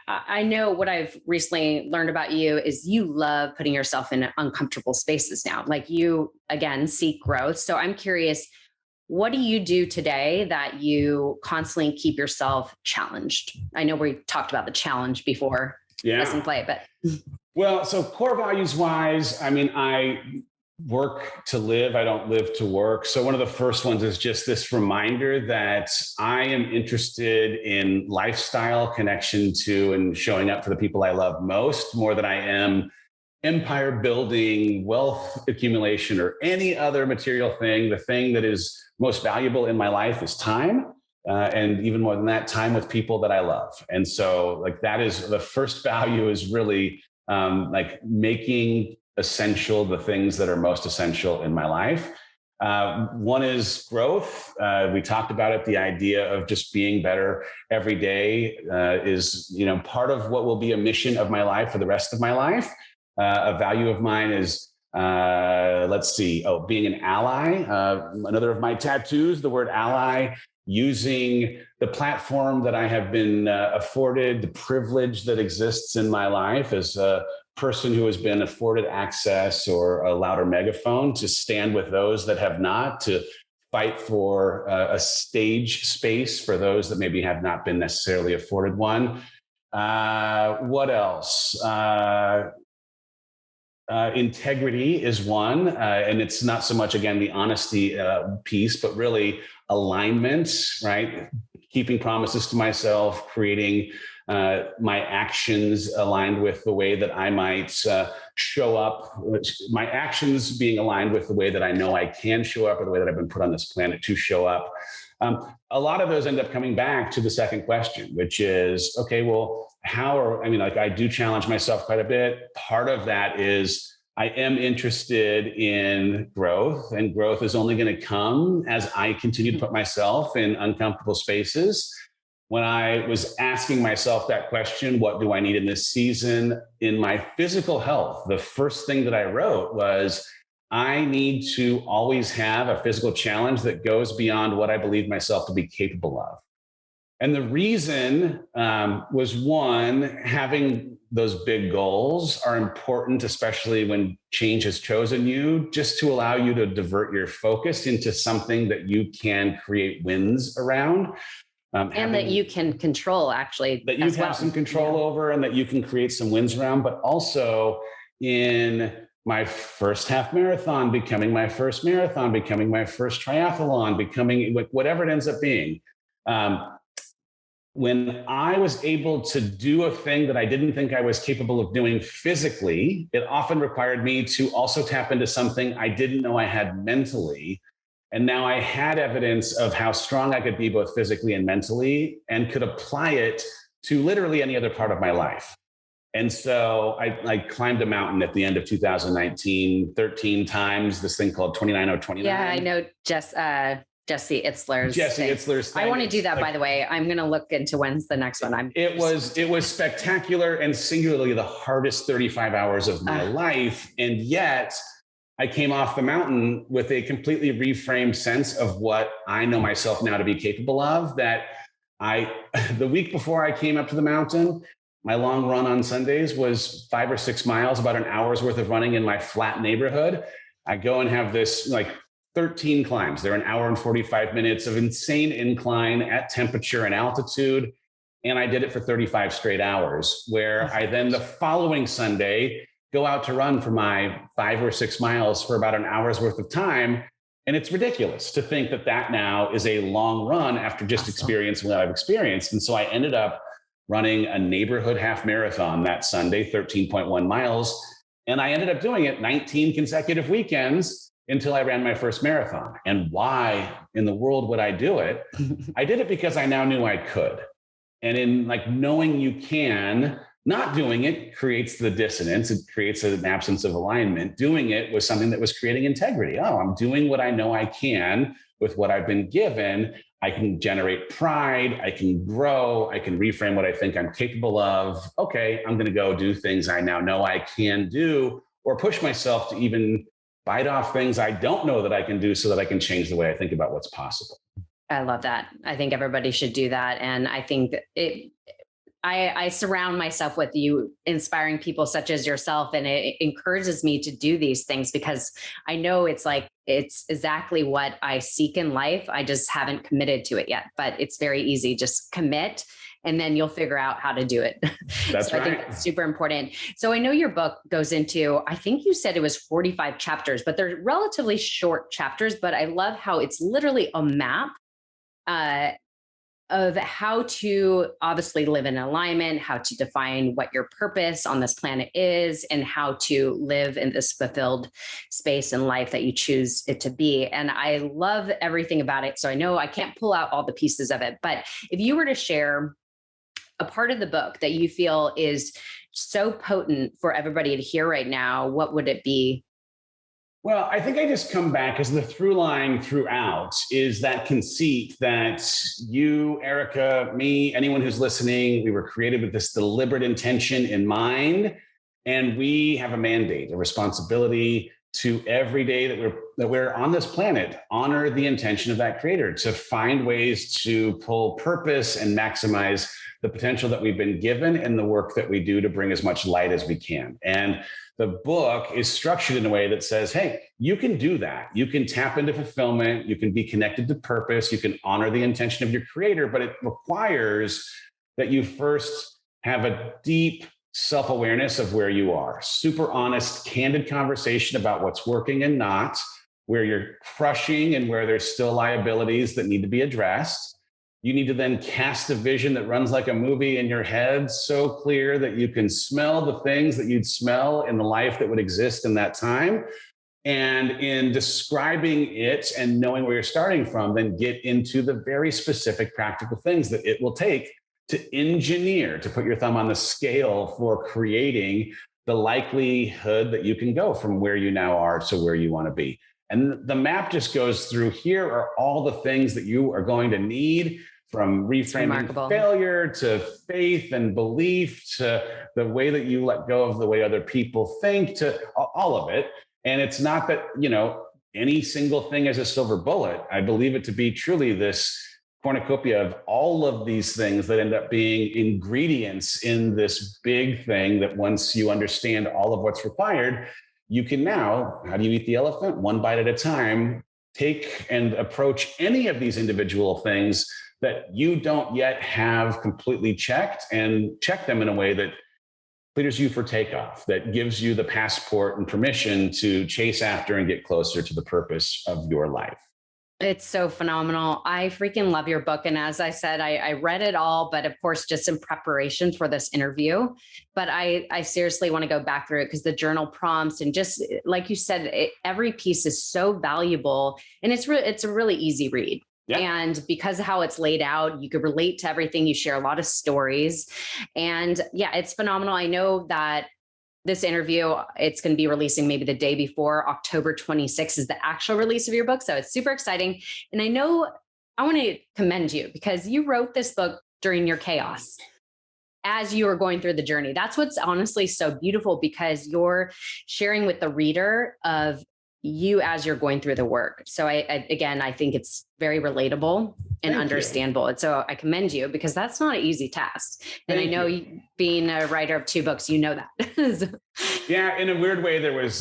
I know what I've recently learned about you is you love putting yourself in uncomfortable spaces now. Like you, again, seek growth. So I'm curious, what do you do today that you constantly keep yourself challenged? I know we talked about the challenge before Listen Play, but. Well, so core values wise, I mean, I work to live. I don't live to work. So one of the first ones is just this reminder that I am interested in lifestyle, connection to, and showing up for the people I love most, more than I am empire building, wealth accumulation, or any other material thing. The thing that is most valuable in my life is time. And even more than that, time with people that I love. And so like that is the first value, is really like making essential the things that are most essential in my life. One is growth. We talked about it. The idea of just being better every day is, part of what will be a mission of my life for the rest of my life. A value of mine is, being an ally. Another of my tattoos, the word ally, using the platform that I have been afforded, the privilege that exists in my life as a person who has been afforded access or a louder megaphone, to stand with those that have not, to fight for a stage space for those that maybe have not been necessarily afforded one. What else? Integrity is one, and it's not so much, again, the honesty piece, but really alignment, right? Keeping promises to myself, creating my actions aligned with the way that I might show up, my actions being aligned with the way that I know I can show up, or the way that I've been put on this planet to show up. A lot of those end up coming back to the second question, which is, okay, well, I do challenge myself quite a bit. Part of that is I am interested in growth, and growth is only going to come as I continue to put myself in uncomfortable spaces. When I was asking myself that question, what do I need in this season in my physical health? The first thing that I wrote was, I need to always have a physical challenge that goes beyond what I believe myself to be capable of. And the reason was, one, having those big goals are important, especially when change has chosen you, just to allow you to divert your focus into something that you can create wins around. And that you can control, actually. That you have some control over, and that you can create some wins around, but also in my first half marathon, becoming my first marathon, becoming my first triathlon, becoming whatever it ends up being. When I was able to do a thing that I didn't think I was capable of doing physically, it often required me to also tap into something I didn't know I had mentally. And now I had evidence of how strong I could be both physically and mentally, and could apply it to literally any other part of my life. And so I climbed a mountain at the end of 2019, 13 times, this thing called 29029. Yeah, I know Jesse Itzler's thing. I want to do that, by the way. I'm going to look into when's the next one. It was spectacular, and singularly the hardest 35 hours of my life. And yet I came off the mountain with a completely reframed sense of what I know myself now to be capable of. That the week before I came up to the mountain, my long run on Sundays was 5 or 6 miles, about an hour's worth of running in my flat neighborhood. I go and have this 13 climbs. They're an hour and 45 minutes of insane incline at temperature and altitude. And I did it for 35 straight hours, where I then the following Sunday go out to run for my 5 or 6 miles for about an hour's worth of time. And it's ridiculous to think that now is a long run after just experiencing what I've experienced. And so I ended up running a neighborhood half marathon that Sunday, 13.1 miles. And I ended up doing it 19 consecutive weekends until I ran my first marathon. And why in the world would I do it? I did it because I now knew I could. And in knowing you can, not doing it creates the dissonance. It creates an absence of alignment. Doing it was something that was creating integrity. Oh, I'm doing what I know I can with what I've been given. I can generate pride. I can grow. I can reframe what I think I'm capable of. Okay, I'm going to go do things I now know I can do, or push myself to even bite off things I don't know that I can do, so that I can change the way I think about what's possible. I love that. I think everybody should do that. And I think that I surround myself with you inspiring people such as yourself. And it encourages me to do these things because I know it's exactly what I seek in life. I just haven't committed to it yet, but it's very easy. Just commit and then you'll figure out how to do it. That's So I right. think that's super important. So I know your book goes into, I think you said it was 45 chapters, but they're relatively short chapters, but I love how it's literally a map uh, of how to obviously live in alignment, how to define what your purpose on this planet is, and how to live in this fulfilled space in life that you choose it to be. And I love everything about it. So I know I can't pull out all the pieces of it, but if you were to share a part of the book that you feel is so potent for everybody to hear right now, what would it be? Well, I think I just come back as the through line throughout is that conceit that you, Erica, me, anyone who's listening, we were created with this deliberate intention in mind. And we have a mandate, a responsibility to every day that we're on this planet, honor the intention of that creator, to find ways to pull purpose and maximize the potential that we've been given and the work that we do to bring as much light as we can. And the book is structured in a way that says, hey, you can do that. You can tap into fulfillment. You can be connected to purpose. You can honor the intention of your creator, but it requires that you first have a deep self-awareness of where you are, super honest, candid conversation about what's working and not, where you're crushing and where there's still liabilities that need to be addressed. You need to then cast a vision that runs like a movie in your head, so clear that you can smell the things that you'd smell in the life that would exist in that time. And in describing it and knowing where you're starting from, then get into the very specific practical things that it will take to engineer, to put your thumb on the scale for creating the likelihood that you can go from where you now are to where you want to be. And the map just goes through, here are all the things that you are going to need, from reframing failure to faith and belief to the way that you let go of the way other people think, to all of it. And it's not that, any single thing is a silver bullet. I believe it to be truly this cornucopia of all of these things that end up being ingredients in this big thing that once you understand all of what's required, you can now, how do you eat the elephant? One bite at a time, take and approach any of these individual things that you don't yet have completely checked, and check them in a way that clears you for takeoff, that gives you the passport and permission to chase after and get closer to the purpose of your life. It's so phenomenal. I freaking love your book. And as I said, I read it all, but of course, just in preparation for this interview. But I seriously want to go back through it because the journal prompts and just like you said, every piece is so valuable, and it's a really easy read. Yeah. And because of how it's laid out, you could relate to everything. You share a lot of stories, and yeah, it's phenomenal. I know that this interview, it's going to be releasing maybe the day before. October 26th is the actual release of your book. So it's super exciting. And I know I want to commend you because you wrote this book during your chaos as you were going through the journey. That's what's honestly so beautiful, because you're sharing with the reader of you as you're going through the work. So I think it's very relatable and understandable. And so I commend you, because that's not an easy task. And I know you, being a writer of 2 books, you know that. Yeah, in a weird way, there was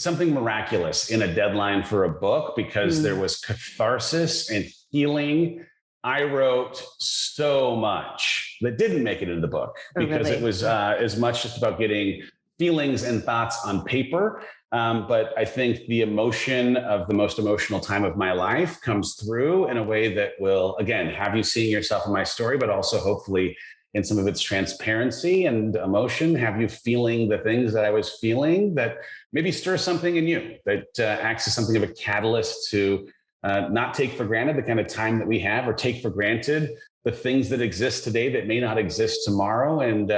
something miraculous in a deadline for a book, because there was catharsis and healing. I wrote so much that didn't make it into the book because it was as much just about getting feelings and thoughts on paper. But I think the emotion of the most emotional time of my life comes through in a way that will, again, have you seeing yourself in my story, but also hopefully in some of its transparency and emotion, have you feeling the things that I was feeling that maybe stir something in you, that acts as something of a catalyst to not take for granted the kind of time that we have, or take for granted the things that exist today that may not exist tomorrow, and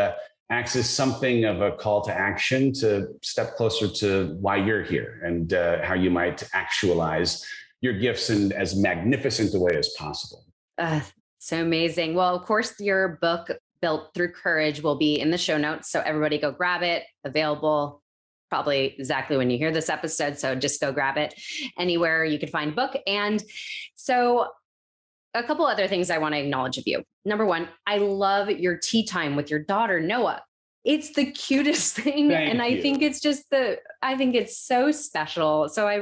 acts as something of a call to action to step closer to why you're here, and how you might actualize your gifts in as magnificent a way as possible. So amazing. Well, of course, your book, Built Through Courage, will be in the show notes. So everybody go grab it. Available probably exactly when you hear this episode. So just go grab it anywhere you could find book. And so a couple other things I want to acknowledge of you. Number one, I love your tea time with your daughter, Noah. It's the cutest thing. Thank I you. think it's just I think it's so special. So I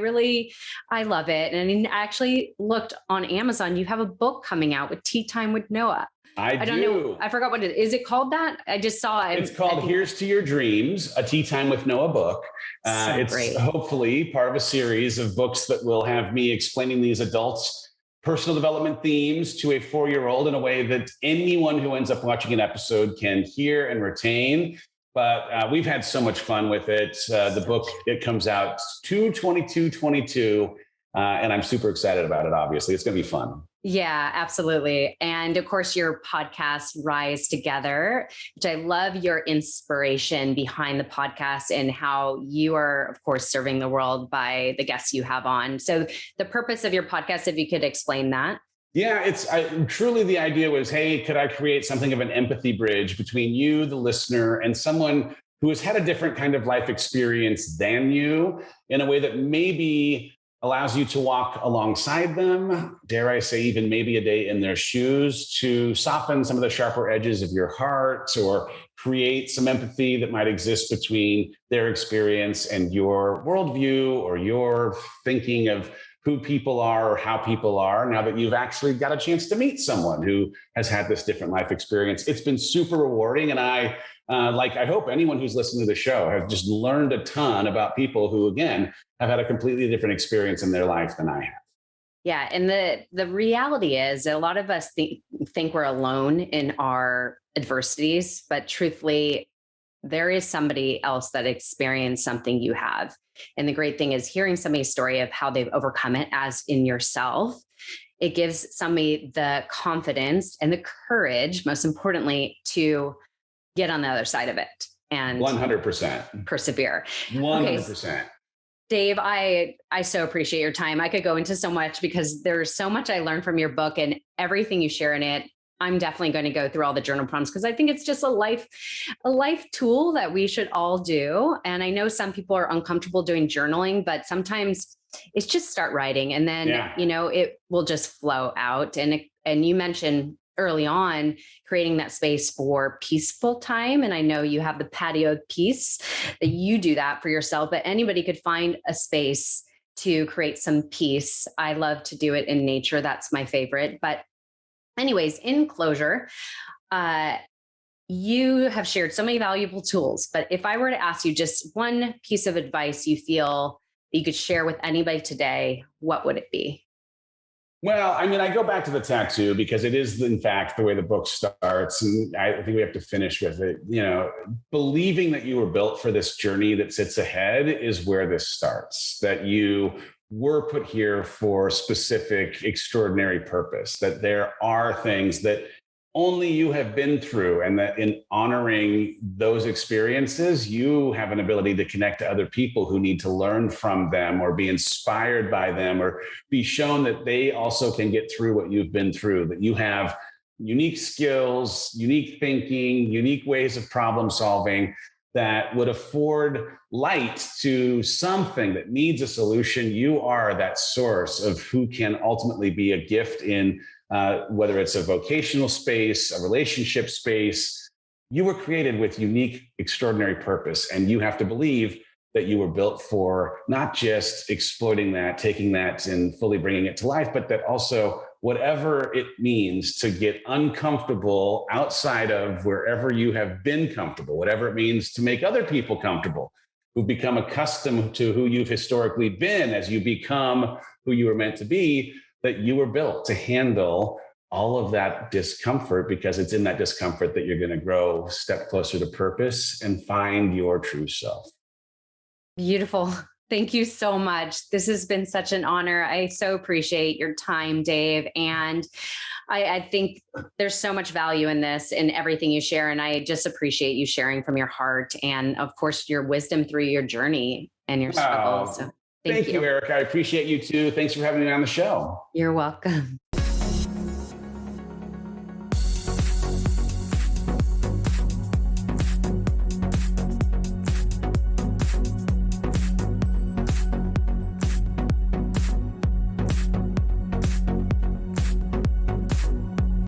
love it. And I actually looked on Amazon. You have a book coming out with Tea Time with Noah. I don't know. I forgot what it is. Is it called that? I just saw it. It's called Here's to Your Dreams, a Tea Time with Noah book. It's great. Hopefully part of a series of books that will have me explaining these adults' personal development themes to a 4-year-old in a way that anyone who ends up watching an episode can hear and retain. But we've had so much fun with it. The book, it comes out 2/22/22, and I'm super excited about it, obviously. It's going to be fun. Yeah, absolutely. And of course, your podcast, Rise Together, which I love your inspiration behind the podcast and how you are, of course, serving the world by the guests you have on. So the purpose of your podcast, if you could explain that. Yeah, truly the idea was, hey, could I create something of an empathy bridge between you, the listener, and someone who has had a different kind of life experience than you in a way that maybe allows you to walk alongside them, dare I say, even maybe a day in their shoes, to soften some of the sharper edges of your heart or create some empathy that might exist between their experience and your worldview or your thinking of who people are or how people are now that you've actually got a chance to meet someone who has had this different life experience. It's been super rewarding. And I hope anyone who's listened to the show has just learned a ton about people who, again, have had a completely different experience in their life than I have. Yeah. And the reality is a lot of us think we're alone in our adversities, but truthfully, there is somebody else that experienced something you have. And the great thing is hearing somebody's story of how they've overcome it as in yourself. It gives somebody the confidence and the courage, most importantly, to get on the other side of it and 100% persevere. 100%. Okay. Dave, I so appreciate your time. I could go into so much because there's so much I learned from your book and everything you share in it. I'm definitely going to go through all the journal prompts because I think it's just a life tool that we should all do. And I know some people are uncomfortable doing journaling, but sometimes it's just start writing and then, it will just flow out. And you mentioned early on creating that space for peaceful time. And I know you have the patio of peace that you do that for yourself, but anybody could find a space to create some peace. I love to do it in nature. That's my favorite. But anyways, in closure, you have shared so many valuable tools, but if I were to ask you just one piece of advice you feel that you could share with anybody today, what would it be? Well, I mean, I go back to the tattoo because it is, in fact, the way the book starts. And I think we have to finish with it. Believing that you were built for this journey that sits ahead is where this starts, that you were put here for specific, extraordinary purpose, that there are things that only you have been through, and that in honoring those experiences, you have an ability to connect to other people who need to learn from them or be inspired by them or be shown that they also can get through what you've been through, that you have unique skills, unique thinking, unique ways of problem solving that would afford light to something that needs a solution. You are that source of who can ultimately be a gift in whether it's a vocational space, a relationship space. You were created with unique, extraordinary purpose, and you have to believe that you were built for not just exploiting that, taking that and fully bringing it to life, but that also whatever it means to get uncomfortable outside of wherever you have been comfortable, whatever it means to make other people comfortable, who've become accustomed to who you've historically been as you become who you were meant to be, that you were built to handle all of that discomfort, because it's in that discomfort that you're going to grow, step closer to purpose, and find your true self. Beautiful. Thank you so much. This has been such an honor. I so appreciate your time, Dave. And I think there's so much value in this and everything you share. And I just appreciate you sharing from your heart and, of course, your wisdom through your journey and your struggles. So thank you, Eric. I appreciate you too. Thanks for having me on the show. You're welcome.